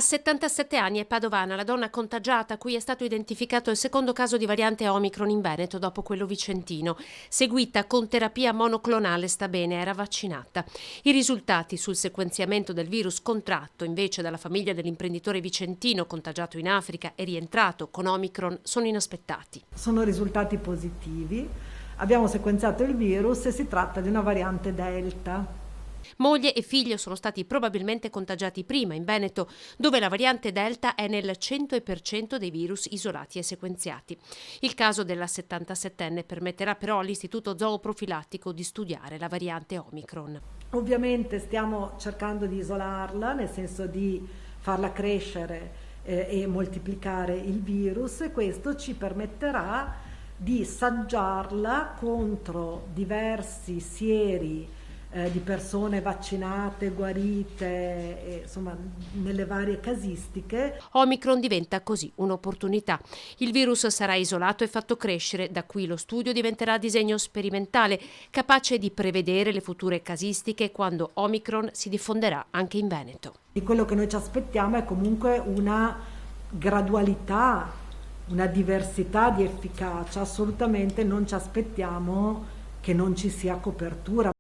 A 77 anni è padovana la donna contagiata a cui è stato identificato il secondo caso di variante Omicron in Veneto dopo quello vicentino. Seguita con terapia monoclonale, sta bene, era vaccinata. I risultati sul sequenziamento del virus contratto invece dalla famiglia dell'imprenditore vicentino contagiato in Africa e rientrato con Omicron sono inaspettati. Sono risultati positivi. Abbiamo sequenziato il virus e si tratta di una variante Delta. Moglie e figlio sono stati probabilmente contagiati prima in Veneto, dove la variante Delta è nel 100% dei virus isolati e sequenziati. Il caso della 77enne permetterà però all'Istituto Zooprofilattico di studiare la variante Omicron. Ovviamente stiamo cercando di isolarla, nel senso di farla crescere e moltiplicare il virus, e questo ci permetterà di saggiarla contro diversi sieri di persone vaccinate, guarite, insomma, nelle varie casistiche. Omicron diventa così un'opportunità. Il virus sarà isolato e fatto crescere, da qui lo studio diventerà disegno sperimentale, capace di prevedere le future casistiche quando Omicron si diffonderà anche in Veneto. Di quello che noi ci aspettiamo è comunque una gradualità, una diversità di efficacia. Assolutamente non ci aspettiamo che non ci sia copertura.